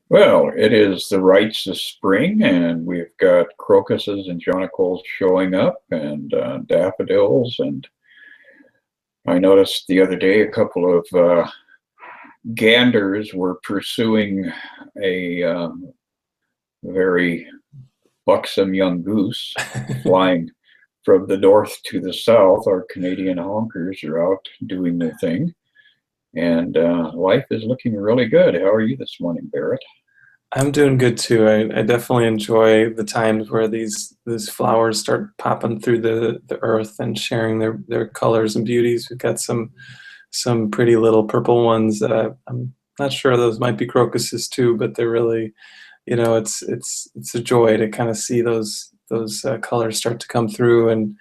Well, it is the rites of spring, and we've got crocuses and jonquils showing up, and daffodils. And I noticed the other day a couple of ganders were pursuing a very buxom young goose flying from the north to the south. Our Canadian honkers are out doing their thing, and life is looking really good. How are you this morning, Barrett? I'm doing good too. I definitely enjoy the times where these flowers start popping through the earth and sharing their colors and beauties. We've got some pretty little purple ones that I'm not sure those might be crocuses too, but they're really, it's a joy to kind of see those colors start to come through, and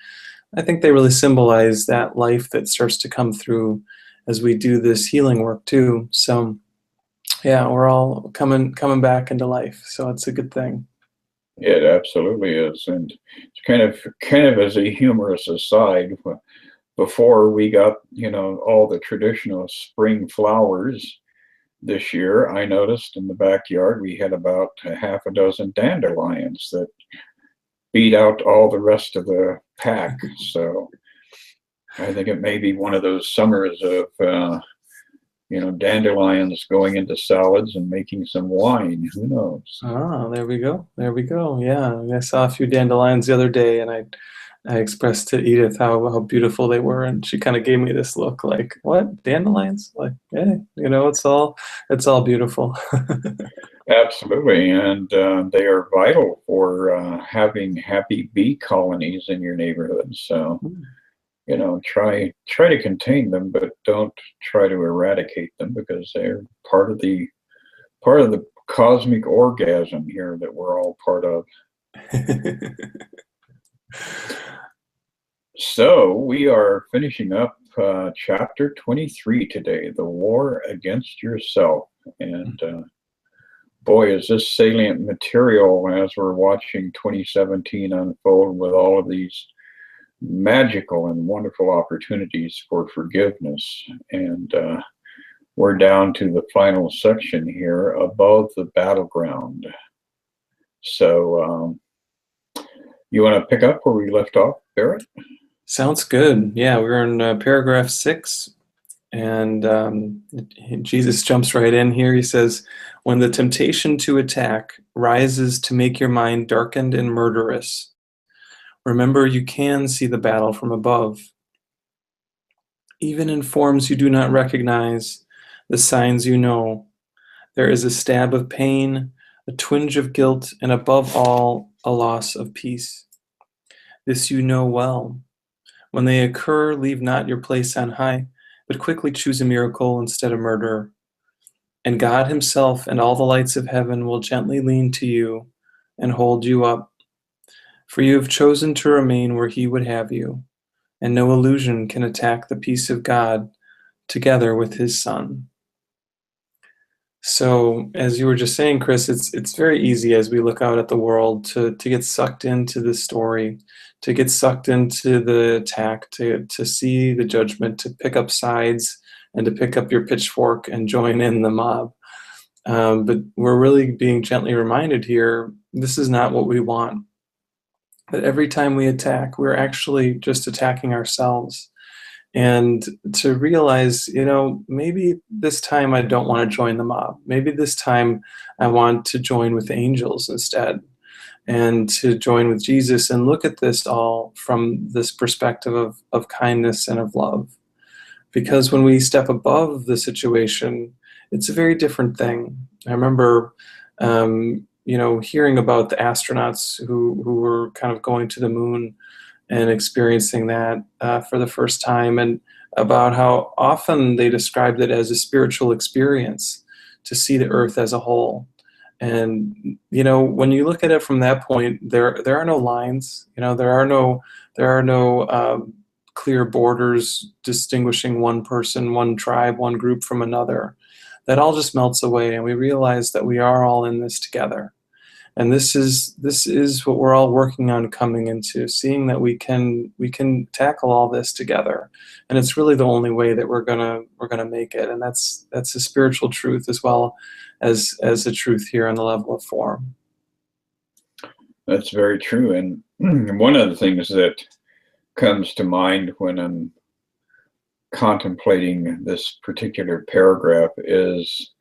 I think they really symbolize that life that starts to come through as we do this healing work too. So yeah, we're all coming back into life, so it's a good thing. It absolutely is, and it's kind of as a humorous aside. Before we got all the traditional spring flowers this year, I noticed in the backyard we had about a half a dozen dandelions that beat out all the rest of the pack. So I think it may be one of those summers of dandelions going into salads and making some wine. Who knows? Ah, there we go. There we go. Yeah, I saw a few dandelions the other day, and I expressed to Edith how beautiful they were, and she kind of gave me this look like, "What? Dandelions?" Like, hey, it's all beautiful. Absolutely, and they are vital for having happy bee colonies in your neighborhood. So, try to contain them, but don't try to eradicate them because they're part of the cosmic orgasm here that we're all part of. So we are finishing up chapter 23 today, The War Against Yourself. And boy, is this salient material as we're watching 2017 unfold with all of these magical and wonderful opportunities for forgiveness. And we're down to the final section here, Above the Battleground. So you want to pick up where we left off, Barrett? Sounds good. Yeah, we're in paragraph 6, and Jesus jumps right in here. He says, "When the temptation to attack rises to make your mind darkened and murderous, remember you can see the battle from above. Even in forms you do not recognize, the signs you know, there is a stab of pain, a twinge of guilt, and above all, a loss of peace. This you know well. When they occur, leave not your place on high, but quickly choose a miracle instead of murder. And God Himself and all the lights of heaven will gently lean to you and hold you up. For you have chosen to remain where He would have you, and no illusion can attack the peace of God together with His Son." So, as you were just saying, Chris, it's very easy as we look out at the world to get sucked into the story, to get sucked into the attack, to see the judgment, to pick up sides, and to pick up your pitchfork and join in the mob. But we're really being gently reminded here, this is not what we want. That every time we attack, we're actually just attacking ourselves. And to realize, maybe this time I don't want to join the mob. Maybe this time I want to join with the angels instead, and to join with Jesus and look at this all from this perspective of kindness and of love. Because when we step above the situation, it's a very different thing. I remember, hearing about the astronauts who were kind of going to the moon and experiencing that for the first time, and about how often they described it as a spiritual experience to see the earth as a whole. And when you look at it from that point, there are no lines. There are no clear borders distinguishing one person, one tribe, one group from another. That all just melts away, and we realize that we are all in this together. And this is what we're all working on coming into, seeing that we can tackle all this together. And it's really the only way that we're gonna make it. And that's a spiritual truth as well as the truth here on the level of form. That's very true. And one of the things that comes to mind when I'm contemplating this particular paragraph is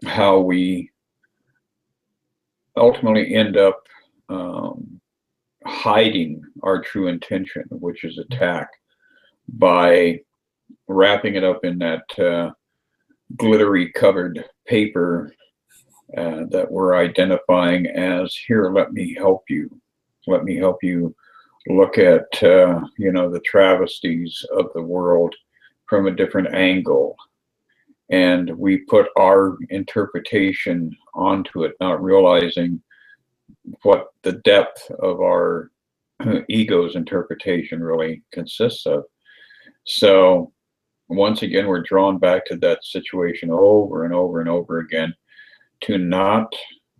how we ultimately end up hiding our true intention, which is attack, by wrapping it up in that glittery covered paper that we're identifying as, here, let me help you. Let me help you look at, the travesties of the world from a different angle. And we put our interpretation onto it, not realizing what the depth of our ego's interpretation really consists of. So once again, we're drawn back to that situation over and over and over again, to not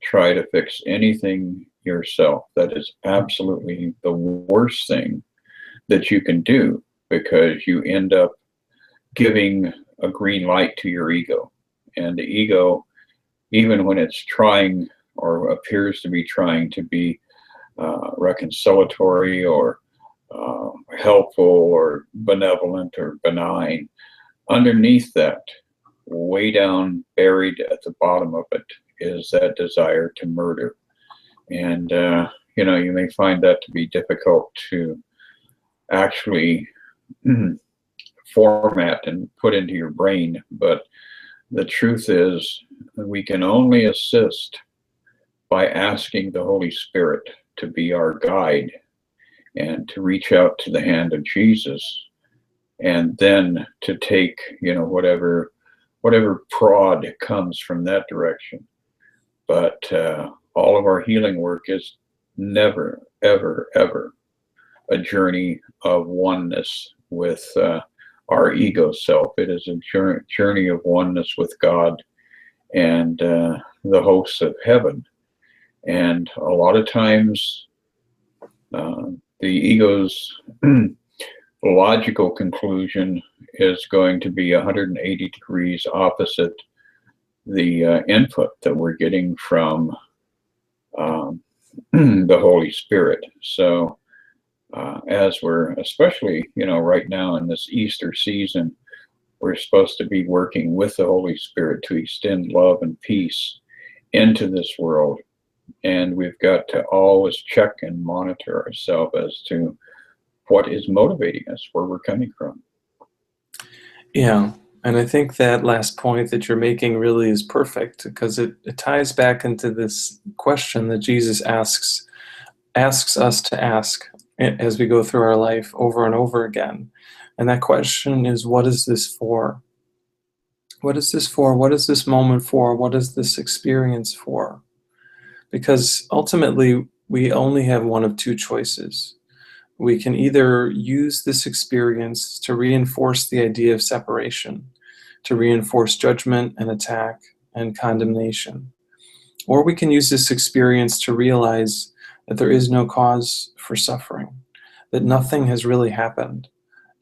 try to fix anything yourself. That is absolutely the worst thing that you can do, because you end up giving a green light to your ego. And the ego, even when it's trying or appears to be trying to be reconciliatory or helpful or benevolent or benign, underneath that, way down, buried at the bottom of it, is that desire to murder. And you may find that to be difficult to actually format and put into your brain, but the truth is, we can only assist by asking the Holy Spirit to be our guide and to reach out to the hand of Jesus, and then to take whatever prod comes from that direction. But all of our healing work is never, ever, ever a journey of oneness with our ego self. It is a journey of oneness with God and the hosts of heaven. And a lot of times the ego's logical conclusion is going to be 180 degrees opposite the input that we're getting from the Holy Spirit. So as we're, especially right now in this Easter season, we're supposed to be working with the Holy Spirit to extend love and peace into this world. And we've got to always check and monitor ourselves as to what is motivating us, where we're coming from. Yeah, and I think that last point that you're making really is perfect, because it ties back into this question that Jesus asks us to ask as we go through our life over and over again. And that question is, what is this for? What is this for? What is this moment for? What is this experience for? Because ultimately, we only have one of two choices. We can either use this experience to reinforce the idea of separation, to reinforce judgment and attack and condemnation. Or we can use this experience to realize that there is no cause for suffering, that nothing has really happened,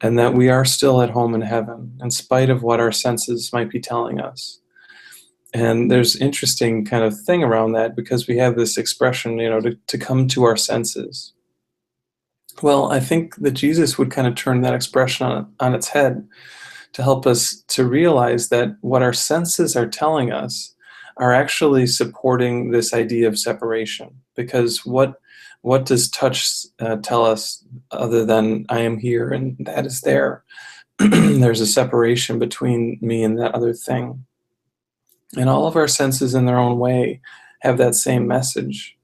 and that we are still at home in heaven, in spite of what our senses might be telling us. And there's interesting kind of thing around that, because we have this expression, to come to our senses. Well, I think that Jesus would kind of turn that expression on its head to help us to realize that what our senses are telling us are actually supporting this idea of separation. Because what does touch tell us other than I am here and that is there? There's a separation between me and that other thing. And all of our senses in their own way have that same message.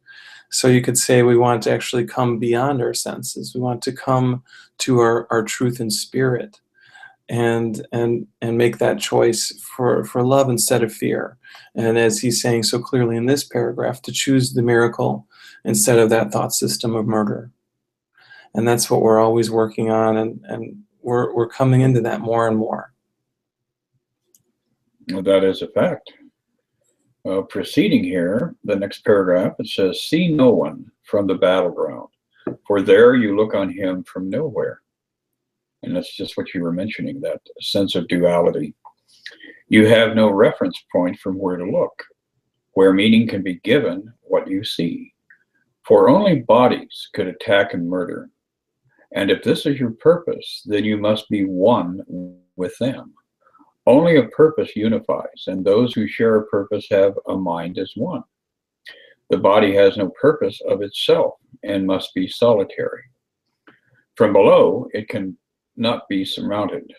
So you could say we want to actually come beyond our senses. We want to come to our truth and spirit, and make that choice for love instead of fear. And as he's saying so clearly in this paragraph, to choose the miracle instead of that thought system of murder. And that's what we're always working on, and we're coming into that more and more. Well, that is a fact. Proceeding here, the next paragraph, it says, "See no one from the battleground, for there you look on him from nowhere." And that's just what you were mentioning, that sense of duality. You have no reference point from where to look, where meaning can be given what you see. For only bodies could attack and murder. And if this is your purpose, then you must be one with them. Only a purpose unifies, and those who share a purpose have a mind as one. The body has no purpose of itself and must be solitary. From below, it can not be surmounted.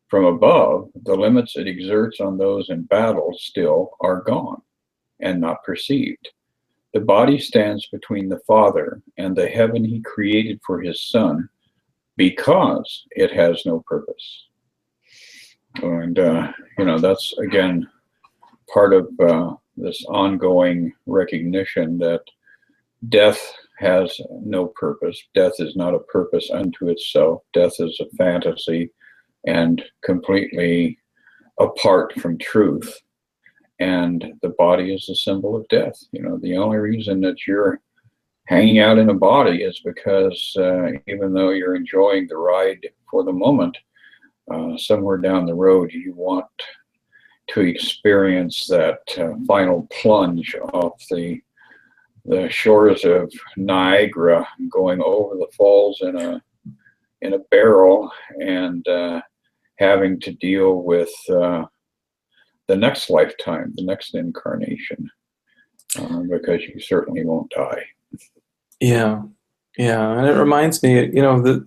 From above, the limits it exerts on those in battle still are gone and not perceived. The body stands between the Father and the heaven he created for his Son because it has no purpose. And, that's, again, part of this ongoing recognition that death has no purpose. Death is not a purpose unto itself. Death is a fantasy and completely apart from truth. And the body is a symbol of death. The only reason that you're hanging out in a body is because even though you're enjoying the ride for the moment, somewhere down the road you want to experience that final plunge off the shores of Niagara, going over the falls in a barrel, and having to deal with the next lifetime, the next incarnation, because you certainly won't die. Yeah, and it reminds me,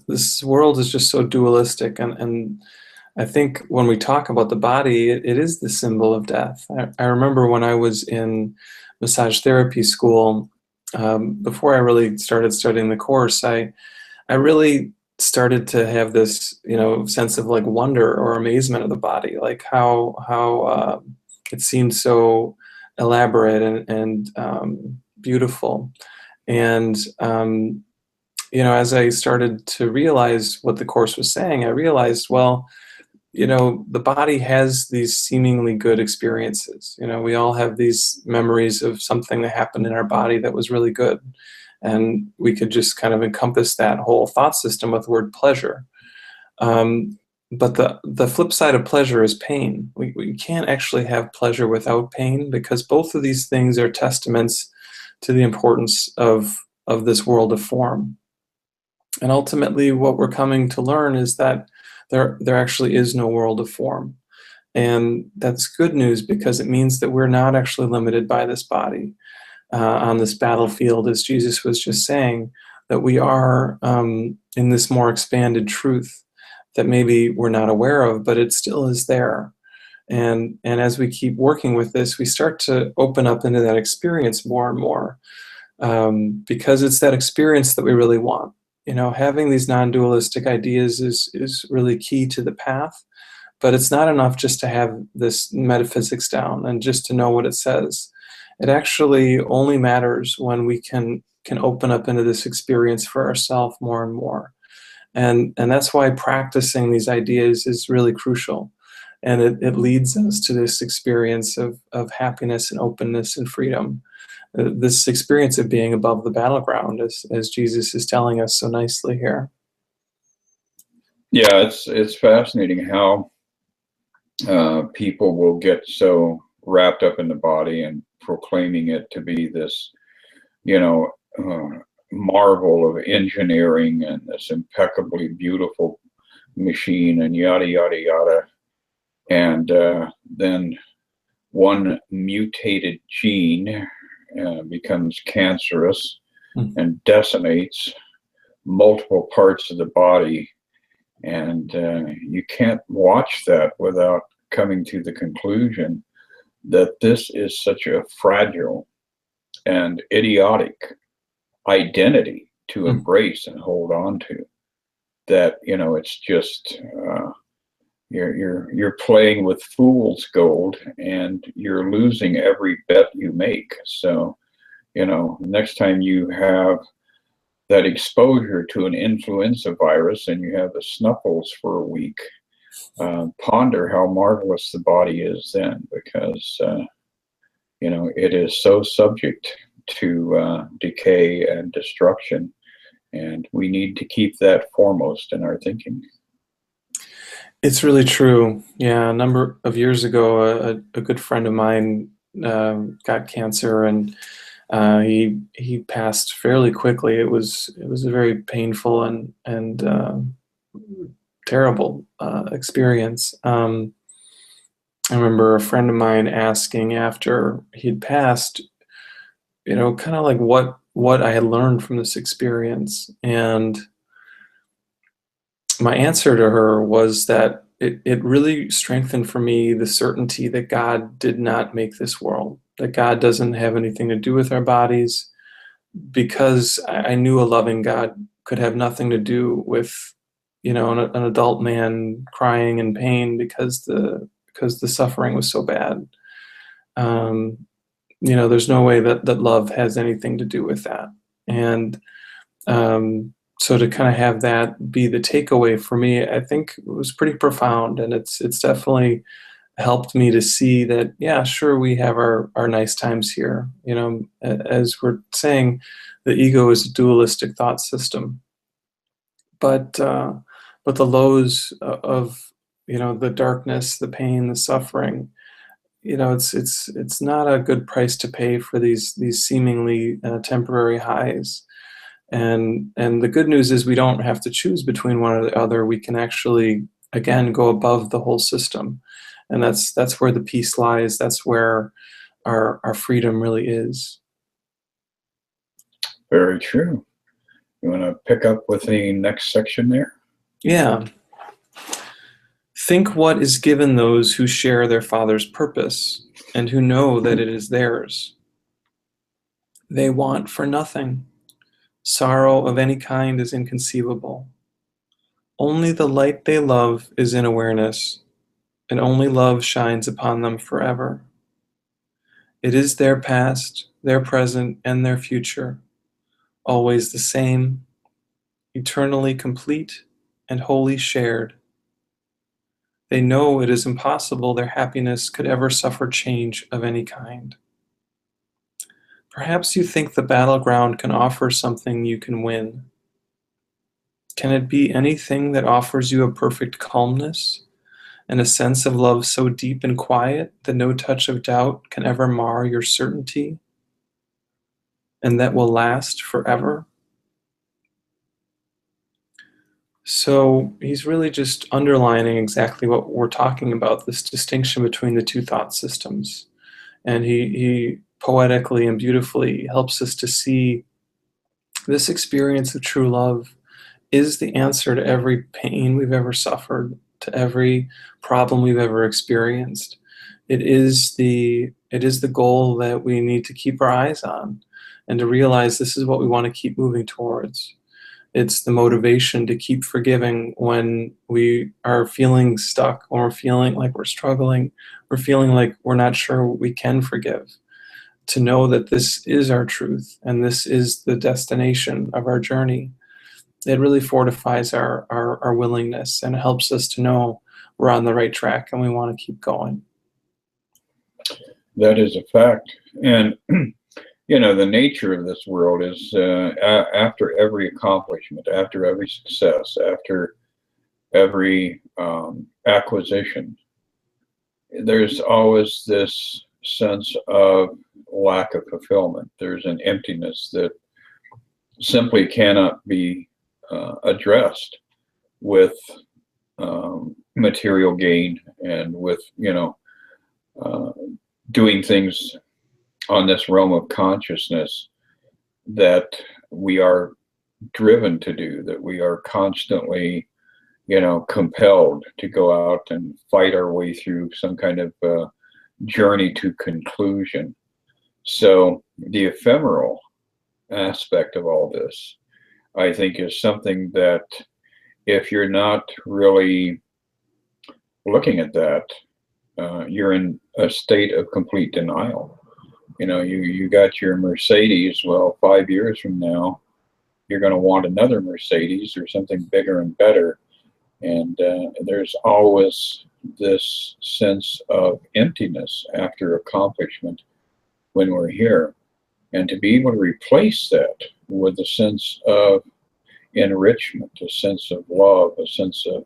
this world is just so dualistic, and I think when we talk about the body, it is the symbol of death. I remember when I was in massage therapy school, before I really started studying the course, I really started to have this, sense of like wonder or amazement of the body, like how it seemed so elaborate and beautiful. And as I started to realize what the course was saying, I realized, well, the body has these seemingly good experiences. We all have these memories of something that happened in our body that was really good. And we could just kind of encompass that whole thought system with the word pleasure. But the flip side of pleasure is pain. We can't actually have pleasure without pain, because both of these things are testaments to the importance of this world of form. And ultimately, what we're coming to learn is that there actually is no world of form. And that's good news, because it means that we're not actually limited by this body on this battlefield, as Jesus was just saying, that we are in this more expanded truth that maybe we're not aware of, but it still is there. And as we keep working with this, we start to open up into that experience more and more, because it's that experience that we really want. Having these non-dualistic ideas is really key to the path, but it's not enough just to have this metaphysics down and just to know what it says. It actually only matters when we can open up into this experience for ourselves more and more. And that's why practicing these ideas is really crucial. And it leads us to this experience of happiness and openness and freedom. This experience of being above the battleground, as Jesus is telling us so nicely here. Yeah, it's fascinating how people will get so wrapped up in the body and proclaiming it to be this, marvel of engineering and this impeccably beautiful machine and yada, yada, yada. And then one mutated gene becomes cancerous and decimates multiple parts of the body. And you can't watch that without coming to the conclusion that this is such a fragile and idiotic identity to embrace and hold on to, that it's just you're playing with fool's gold, and you're losing every bet you make. So next time you have that exposure to an influenza virus and you have the snuffles for a week, ponder how marvelous the body is then, because it is so subject to decay and destruction, and we need to keep that foremost in our thinking. It's really true. Yeah, a number of years ago, a good friend of mine got cancer, and he passed fairly quickly. It was a very painful and terrible experience. I remember a friend of mine asking after he'd passed, kind of like what I had learned from this experience, and my answer to her was that it really strengthened for me the certainty that God did not make this world, that God doesn't have anything to do with our bodies, because I knew a loving God could have nothing to do with, an adult man crying in pain because the suffering was so bad. Um, there's no way that love has anything to do with that. And so to kind of have that be the takeaway for me, I think it was pretty profound, and it's definitely helped me to see that, yeah, sure, we have our nice times here. As we're saying, the ego is a dualistic thought system, but the lows of the darkness, the pain, the suffering, it's not a good price to pay for these seemingly temporary highs. And the good news is we don't have to choose between one or the other. We can actually, again, go above the whole system, and that's where the peace lies. That's where our freedom really is. Very true. You want to pick up with the next section there? Yeah. Think what is given those who share their Father's purpose and who know that it is theirs. They want for nothing. Sorrow of any kind is inconceivable. Only the light they love is in awareness, and only love shines upon them forever. It is their past, their present, and their future, always the same, eternally complete and wholly shared. They know it is impossible their happiness could ever suffer change of any kind. Perhaps you think the battleground can offer something you can win. Can it be anything that offers you a perfect calmness and a sense of love so deep and quiet that no touch of doubt can ever mar your certainty, and that will last forever? So he's really just underlining exactly what we're talking about, this distinction between the two thought systems. And he poetically and beautifully helps us to see this experience of true love is the answer to every pain we've ever suffered, to every problem we've ever experienced. It is the goal that we need to keep our eyes on, and to realize this is what we want to keep moving towards. It's the motivation to keep forgiving when we are feeling stuck, or we're feeling like we're struggling, we're feeling like we're not sure we can forgive. To know that this is our truth and this is the destination of our journey, it really fortifies our willingness, and helps us to know we're on the right track and we want to keep going. That is a fact. And, the nature of this world is after every accomplishment, after every success, after every acquisition, there's always this sense of lack of fulfillment. There's an emptiness that simply cannot be addressed with material gain, and with doing things on this realm of consciousness that we are driven to do, that we are constantly compelled to go out and fight our way through some kind of journey to conclusion. So the ephemeral aspect of all this, I think, is something that, if you're not really looking at that, you're in a state of complete denial. You got your Mercedes. Well, 5 years from now, you're going to want another Mercedes or something bigger and better. And there's always this sense of emptiness after accomplishment when we're here. And to be able to replace that with a sense of enrichment, a sense of love, a sense of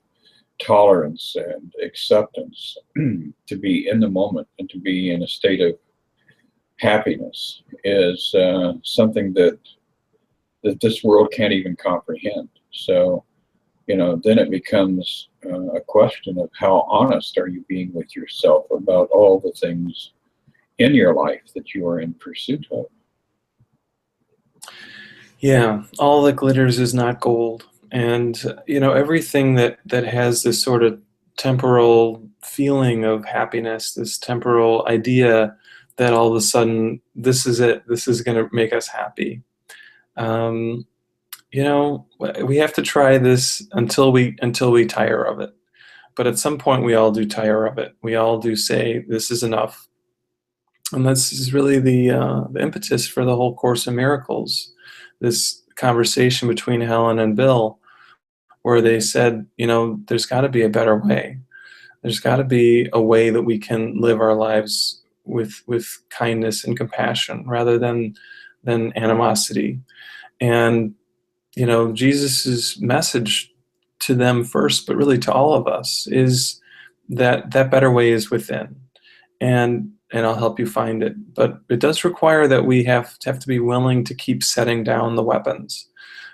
tolerance and acceptance, to be in the moment and to be in a state of happiness is something that this world can't even comprehend. So, then it becomes a question of how honest are you being with yourself about all the things in your life that you are in pursuit of. Yeah, all that glitters is not gold. And, everything that has this sort of temporal feeling of happiness, this temporal idea that all of a sudden this is it, this is going to make us happy. Um, we have to try this until we tire of it. But at some point, we all do tire of it. We all do say, this is enough. And this is really the impetus for the whole Course in Miracles, this conversation between Helen and Bill, where they said, there's got to be a better way. There's got to be a way that we can live our lives with kindness and compassion rather than animosity. And, Jesus's message to them first, but really to all of us, is that better way is within. And I'll help you find it. But it does require that we have to be willing to keep setting down the weapons.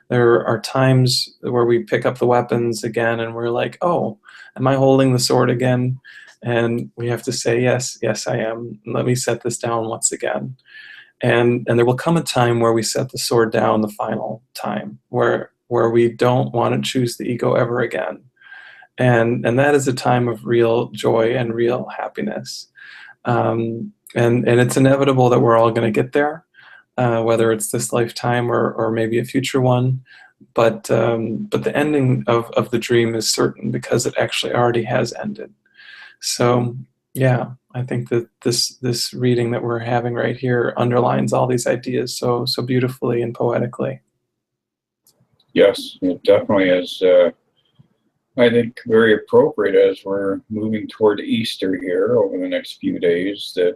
There are times where we pick up the weapons again and we're like, oh, am I holding the sword again? And we have to say, yes, I am. Let me set this down once again. And there will come a time where we set the sword down the final time, where we don't want to choose the ego ever again. And that is a time of real joy and real happiness. And it's inevitable that we're all going to get there, whether it's this lifetime or maybe a future one. But the ending of the dream is certain because it actually already has ended. So yeah, I think that this reading that we're having right here underlines all these ideas so beautifully and poetically. Yes, it definitely is. I think very appropriate as we're moving toward Easter here over the next few days, that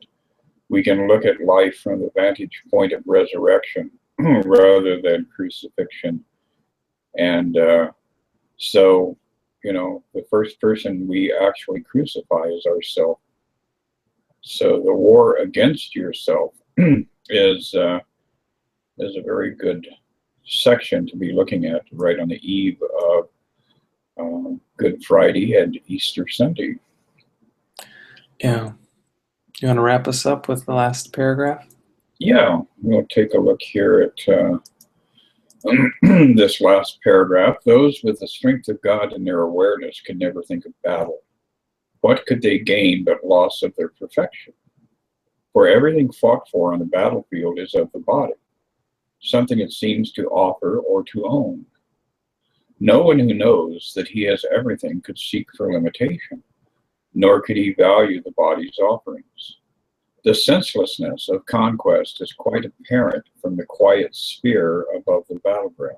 we can look at life from the vantage point of resurrection rather than crucifixion. And so, the first person we actually crucify is ourselves. So the war against yourself is a very good section to be looking at right on the eve of Good Friday and Easter Sunday. Yeah. You want to wrap us up with the last paragraph? Yeah, we'll take a look here at this last paragraph. Those with the strength of God in their awareness can never think of battle. What could they gain but loss of their perfection? For everything fought for on the battlefield is of the body, something it seems to offer or to own. No one who knows that he has everything could seek for limitation, nor could he value the body's offerings. The senselessness of conquest is quite apparent from the quiet sphere above the battleground.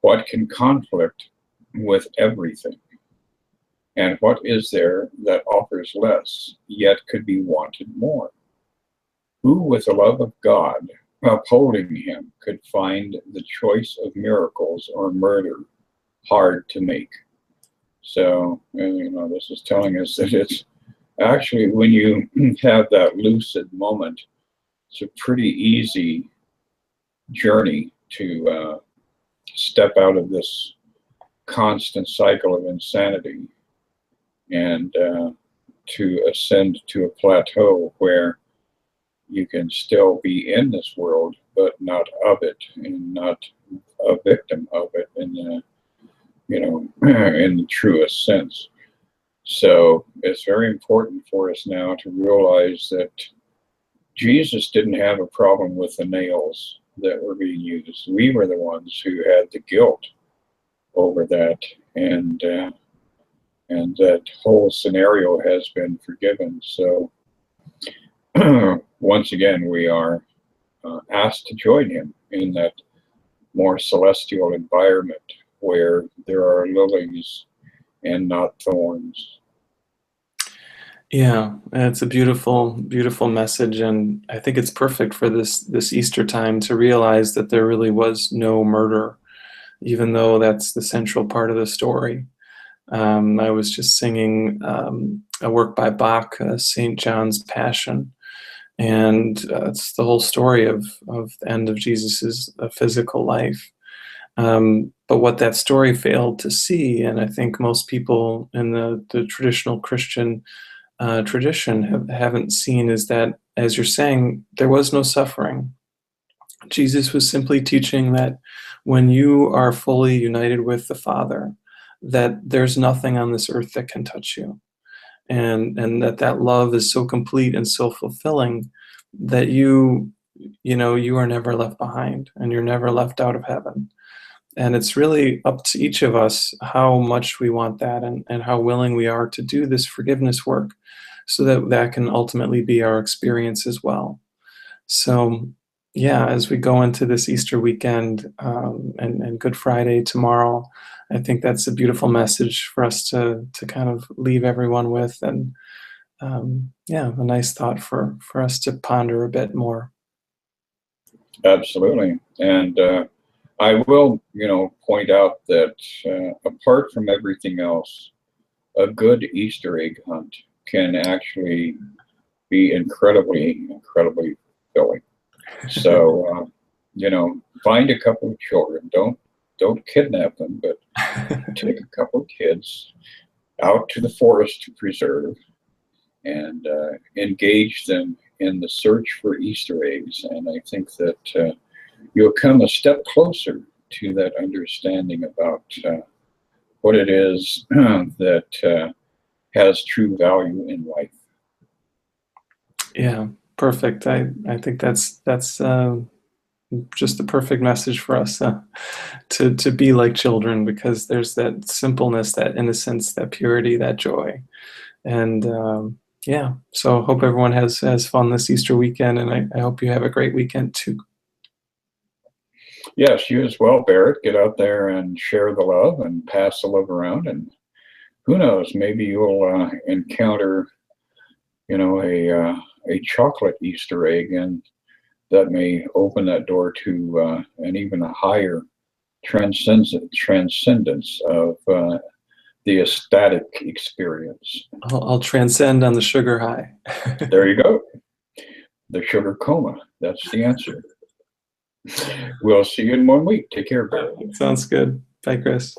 What can conflict with everything? And what is there that offers less, yet could be wanted more? Who with the love of God upholding him could find the choice of miracles or murder hard to make? So, this is telling us that it's actually, when you have that lucid moment, it's a pretty easy journey to step out of this constant cycle of insanity and to ascend to a plateau where you can still be in this world, but not of it, and not a victim of it in the, in the truest sense. So it's very important for us now to realize that Jesus didn't have a problem with the nails that were being used. We were the ones who had the guilt over that, and that whole scenario has been forgiven. So once again, we are asked to join him in that more celestial environment where there are lilies and not thorns. Yeah, it's a beautiful, beautiful message, and I think it's perfect for this Easter time to realize that there really was no murder, even though that's the central part of the story. I was just singing a work by Bach, St. John's Passion, and it's the whole story of the end of Jesus's physical life. But what that story failed to see, and I think most people in the traditional Christian tradition haven't seen, is that, as you're saying, there was no suffering. Jesus was simply teaching that when you are fully united with the Father, that there's nothing on this earth that can touch you, and that love is so complete and so fulfilling that you are never left behind and you're never left out of heaven. And it's really up to each of us how much we want that, and how willing we are to do this forgiveness work, so that that can ultimately be our experience as well. So, yeah, as we go into this Easter weekend, and Good Friday tomorrow, I think that's a beautiful message for us to kind of leave everyone with, and yeah, a nice thought for us to ponder a bit more. Absolutely. And I will, point out that apart from everything else, a good Easter egg hunt can actually be incredibly, incredibly filling. So, find a couple of children. Don't kidnap them, but take a couple of kids out to the forest preserve and engage them in the search for Easter eggs. And I think that you'll come a step closer to that understanding about what it is that has true value in life. Yeah, perfect. I think that's just the perfect message for us, to be like children, because there's that simpleness, that innocence, that purity, that joy. And yeah, so hope everyone has fun this Easter weekend, and I hope you have a great weekend too. Yes, you as well, Barrett. Get out there and share the love and pass the love around. And who knows, maybe you'll encounter, a chocolate Easter egg, and that may open that door to an even a higher transcendence of the ecstatic experience. I'll transcend on the sugar high. There you go. The sugar coma. That's the answer. We'll see you in 1 week. Take care, Barry. Sounds good. Bye, Chris.